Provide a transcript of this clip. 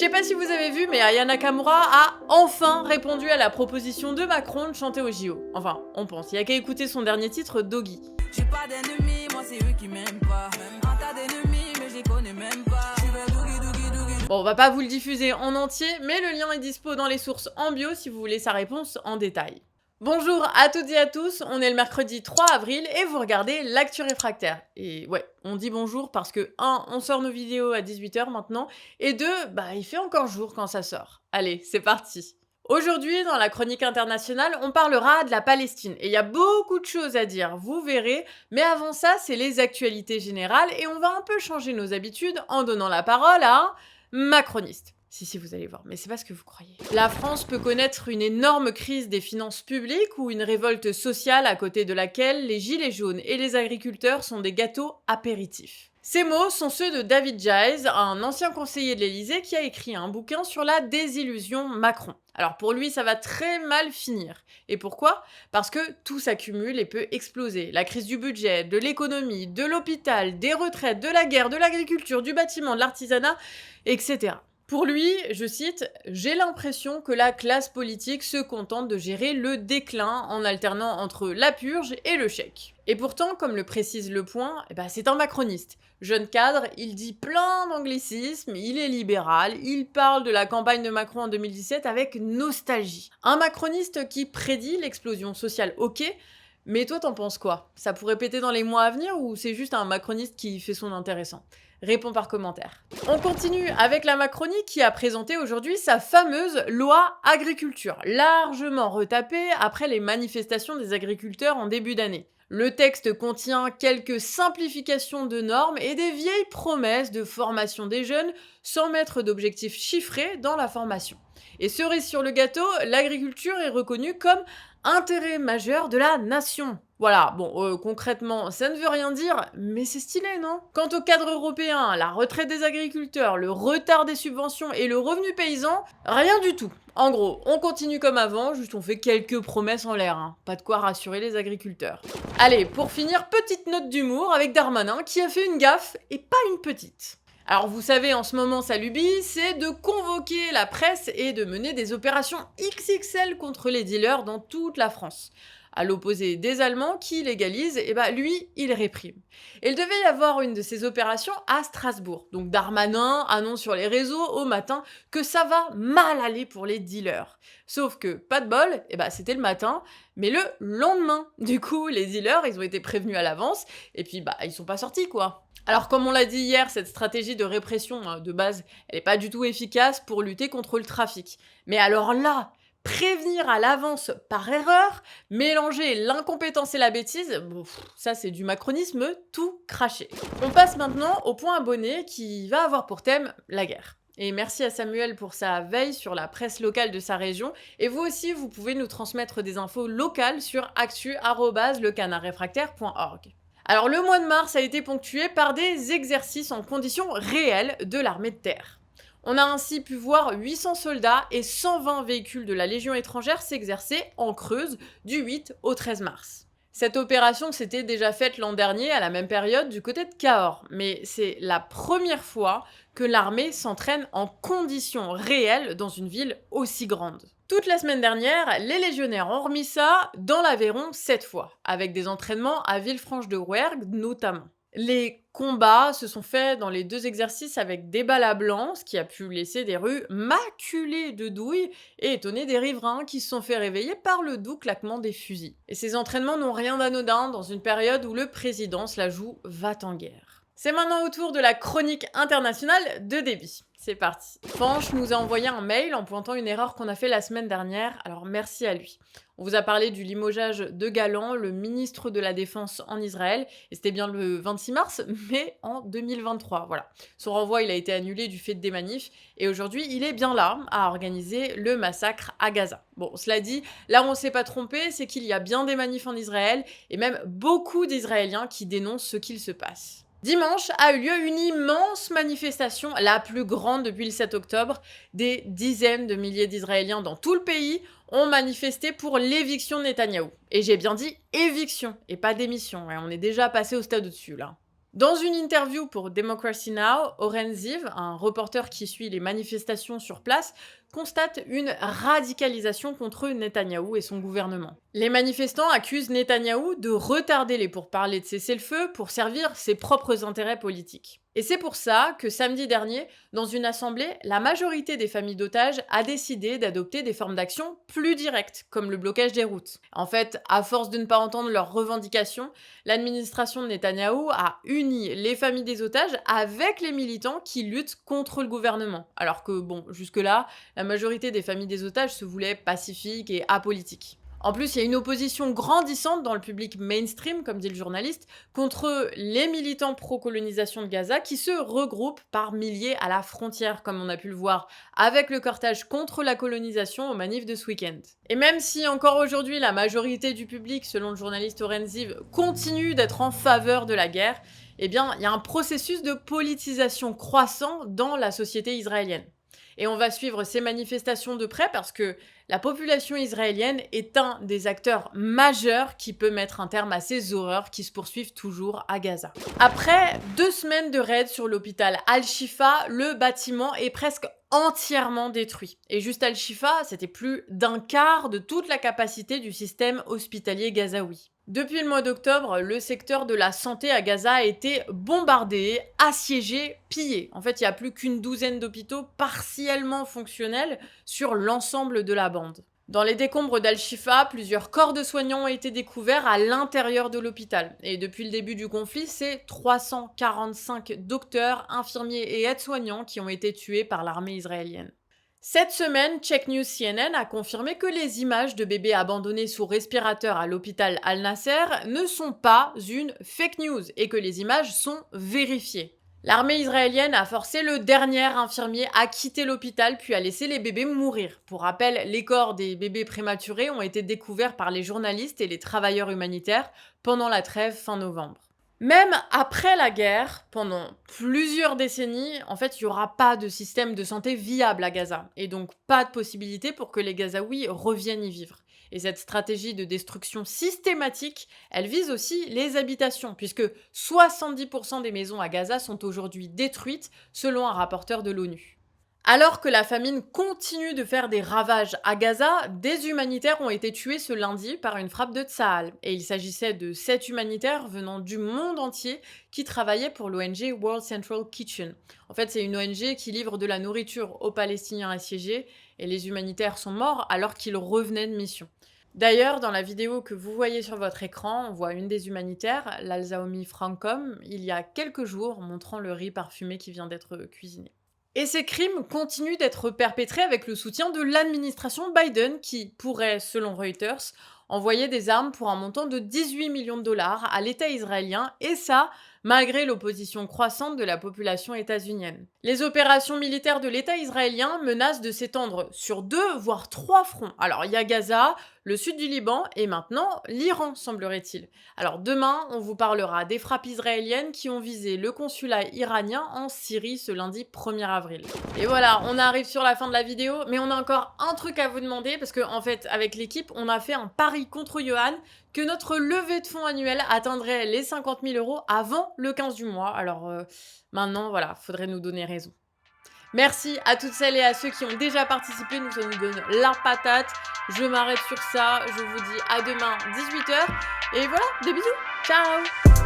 sais pas si vous avez vu, mais Aya Nakamura a enfin répondu à la proposition de Macron de chanter au JO. Enfin, on pense. Il y a qu'à écouter son dernier titre, Doggy. J'ai pas d'ennemis, moi c'est eux qui m'aiment pas. Un tas d'ennemis, mais je les connais même pas. Je vais doogie. Bon, on va pas vous le diffuser en entier, mais le lien est dispo dans les sources en bio si vous voulez sa réponse en détail. Bonjour à toutes et à tous, on est le mercredi 3 avril et vous regardez l'Actu Réfractaire. Et ouais, on dit bonjour parce que 1, on sort nos vidéos à 18 h maintenant, et 2, il fait encore jour quand ça sort. Allez, c'est parti. Aujourd'hui, dans la chronique internationale, on parlera de la Palestine. Et il y a beaucoup de choses à dire, vous verrez. Mais avant ça, c'est les actualités générales et on va un peu changer nos habitudes en donnant la parole à un macroniste. Si, vous allez voir, mais c'est pas ce que vous croyez. La France peut connaître une énorme crise des finances publiques ou une révolte sociale à côté de laquelle les gilets jaunes et les agriculteurs sont des gâteaux apéritifs. Ces mots sont ceux de David Giles, un ancien conseiller de l'Élysée qui a écrit un bouquin sur la désillusion Macron. Alors pour lui, ça va très mal finir. Et pourquoi ? Parce que tout s'accumule et peut exploser. La crise du budget, de l'économie, de l'hôpital, des retraites, de la guerre, de l'agriculture, du bâtiment, de l'artisanat, etc. Pour lui, je cite, « J'ai l'impression que la classe politique se contente de gérer le déclin en alternant entre la purge et le chèque. » Et pourtant, comme le précise Le Point, c'est un macroniste. Jeune cadre, il dit plein d'anglicismes, il est libéral, il parle de la campagne de Macron en 2017 avec nostalgie. Un macroniste qui prédit l'explosion sociale, ok, mais toi t'en penses quoi ? Ça pourrait péter dans les mois à venir ou c'est juste un macroniste qui fait son intéressant ? Réponds par commentaire. On continue avec la Macronie qui a présenté aujourd'hui sa fameuse loi agriculture, largement retapée après les manifestations des agriculteurs en début d'année. Le texte contient quelques simplifications de normes et des vieilles promesses de formation des jeunes sans mettre d'objectifs chiffrés dans la formation. Et cerise sur le gâteau, l'agriculture est reconnue comme intérêt majeur de la nation. Voilà, bon, concrètement, ça ne veut rien dire, mais c'est stylé, non ? Quant au cadre européen, la retraite des agriculteurs, le retard des subventions et le revenu paysan, rien du tout. En gros, on continue comme avant, juste on fait quelques promesses en l'air, hein. Pas de quoi rassurer les agriculteurs. Allez, pour finir, petite note d'humour avec Darmanin qui a fait une gaffe, et pas une petite. Alors vous savez, en ce moment, sa lubie, c'est de convoquer la presse et de mener des opérations XXL contre les dealers dans toute la France. À l'opposé des Allemands qui légalisent, lui, il réprime. Et il devait y avoir une de ces opérations à Strasbourg. Donc Darmanin annonce sur les réseaux au matin que ça va mal aller pour les dealers. Sauf que, pas de bol, c'était le matin, mais le lendemain. Du coup, les dealers, ils ont été prévenus à l'avance, et puis ils sont pas sortis, quoi. Alors comme on l'a dit hier, cette stratégie de répression de base, elle est pas du tout efficace pour lutter contre le trafic. Mais alors là, prévenir à l'avance par erreur, mélanger l'incompétence et la bêtise, ça c'est du macronisme tout craché. On passe maintenant au point abonné qui va avoir pour thème la guerre. Et merci à Samuel pour sa veille sur la presse locale de sa région. Et vous aussi, vous pouvez nous transmettre des infos locales sur actu@lecanardréfractaire.org. Alors le mois de mars a été ponctué par des exercices en conditions réelles de l'armée de terre. On a ainsi pu voir 800 soldats et 120 véhicules de la Légion étrangère s'exercer en Creuse du 8 au 13 mars. Cette opération s'était déjà faite l'an dernier à la même période du côté de Cahors, mais c'est la première fois que l'armée s'entraîne en conditions réelles dans une ville aussi grande. Toute la semaine dernière, les légionnaires ont remis ça dans l'Aveyron cette fois, avec des entraînements à Villefranche-de-Rouergue notamment. Les combats se sont faits dans les deux exercices avec des balles à blanc, ce qui a pu laisser des rues maculées de douilles et étonner des riverains qui se sont fait réveiller par le doux claquement des fusils. Et ces entraînements n'ont rien d'anodin dans une période où le président se la joue va-t-en-guerre. C'est maintenant au tour de la chronique internationale de Déby. C'est parti. Fanch nous a envoyé un mail en pointant une erreur qu'on a fait la semaine dernière, alors merci à lui. On vous a parlé du limogeage de Galland, le ministre de la Défense en Israël, et c'était bien le 26 mars, mais en 2023, voilà. Son renvoi, il a été annulé du fait des manifs, et aujourd'hui, il est bien là à organiser le massacre à Gaza. Bon, cela dit, là où on s'est pas trompé, c'est qu'il y a bien des manifs en Israël, et même beaucoup d'Israéliens qui dénoncent ce qu'il se passe. Dimanche a eu lieu une immense manifestation, la plus grande depuis le 7 octobre. Des dizaines de milliers d'Israéliens dans tout le pays ont manifesté pour l'éviction de Netanyahou. Et j'ai bien dit éviction, et pas démission, on est déjà passé au stade au-dessus là. Dans une interview pour Democracy Now!, Oren Ziv, un reporter qui suit les manifestations sur place, constate une radicalisation contre Netanyahou et son gouvernement. Les manifestants accusent Netanyahou de retarder les pourparlers de cessez-le-feu pour servir ses propres intérêts politiques. Et c'est pour ça que samedi dernier, dans une assemblée, la majorité des familles d'otages a décidé d'adopter des formes d'action plus directes, comme le blocage des routes. En fait, à force de ne pas entendre leurs revendications, l'administration de Netanyahou a uni les familles des otages avec les militants qui luttent contre le gouvernement. Alors que, bon, jusque-là, la majorité des familles des otages se voulaient pacifiques et apolitiques. En plus, il y a une opposition grandissante dans le public mainstream, comme dit le journaliste, contre les militants pro-colonisation de Gaza qui se regroupent par milliers à la frontière, comme on a pu le voir avec le cortège contre la colonisation aux manifs de ce week-end. Et même si encore aujourd'hui la majorité du public, selon le journaliste Oren Ziv, continue d'être en faveur de la guerre, eh bien, il y a un processus de politisation croissant dans la société israélienne. Et on va suivre ces manifestations de près parce que la population israélienne est un des acteurs majeurs qui peut mettre un terme à ces horreurs qui se poursuivent toujours à Gaza. Après 2 semaines de raids sur l'hôpital Al-Shifa, le bâtiment est presque entièrement détruit. Et juste Al-Shifa, c'était plus d'un quart de toute la capacité du système hospitalier gazaoui. Depuis le mois d'octobre, le secteur de la santé à Gaza a été bombardé, assiégé, pillé. En fait, il n'y a plus qu'une douzaine d'hôpitaux partiellement fonctionnels sur l'ensemble de la bande. Dans les décombres d'Al-Shifa, plusieurs corps de soignants ont été découverts à l'intérieur de l'hôpital. Et depuis le début du conflit, c'est 345 docteurs, infirmiers et aides-soignants qui ont été tués par l'armée israélienne. Cette semaine, Check News CNN a confirmé que les images de bébés abandonnés sous respirateur à l'hôpital Al-Nasser ne sont pas une fake news et que les images sont vérifiées. L'armée israélienne a forcé le dernier infirmier à quitter l'hôpital puis a laissé les bébés mourir. Pour rappel, les corps des bébés prématurés ont été découverts par les journalistes et les travailleurs humanitaires pendant la trêve fin novembre. Même après la guerre, pendant plusieurs décennies, en fait, il n'y aura pas de système de santé viable à Gaza, et donc pas de possibilité pour que les Gazaouis reviennent y vivre. Et cette stratégie de destruction systématique, elle vise aussi les habitations, puisque 70% des maisons à Gaza sont aujourd'hui détruites, selon un rapporteur de l'ONU. Alors que la famine continue de faire des ravages à Gaza, des humanitaires ont été tués ce lundi par une frappe de Tsahal. Et il s'agissait de 7 humanitaires venant du monde entier qui travaillaient pour l'ONG World Central Kitchen. En fait, c'est une ONG qui livre de la nourriture aux Palestiniens assiégés et les humanitaires sont morts alors qu'ils revenaient de mission. D'ailleurs, dans la vidéo que vous voyez sur votre écran, on voit une des humanitaires, l'Al-Zaomi Frankom, il y a quelques jours, montrant le riz parfumé qui vient d'être cuisiné. Et ces crimes continuent d'être perpétrés avec le soutien de l'administration Biden qui pourrait, selon Reuters, envoyer des armes pour un montant de 18 millions de dollars à l'État israélien, et ça, malgré l'opposition croissante de la population états-unienne. Les opérations militaires de l'État israélien menacent de s'étendre sur 2 voire 3 fronts. Alors il y a Gaza, le sud du Liban et maintenant l'Iran, semblerait-il. Alors demain, on vous parlera des frappes israéliennes qui ont visé le consulat iranien en Syrie ce lundi 1er avril. Et voilà, on arrive sur la fin de la vidéo, mais on a encore un truc à vous demander parce que en fait, avec l'équipe, on a fait un pari contre Johan que notre levée de fonds annuelle atteindrait les 50 000 € avant le 15 du mois. Alors maintenant, voilà, faudrait nous donner raison. Merci à toutes celles et à ceux qui ont déjà participé, ça nous donne la patate. Je m'arrête sur ça, je vous dis à demain 18 h. Et voilà, des bisous, ciao.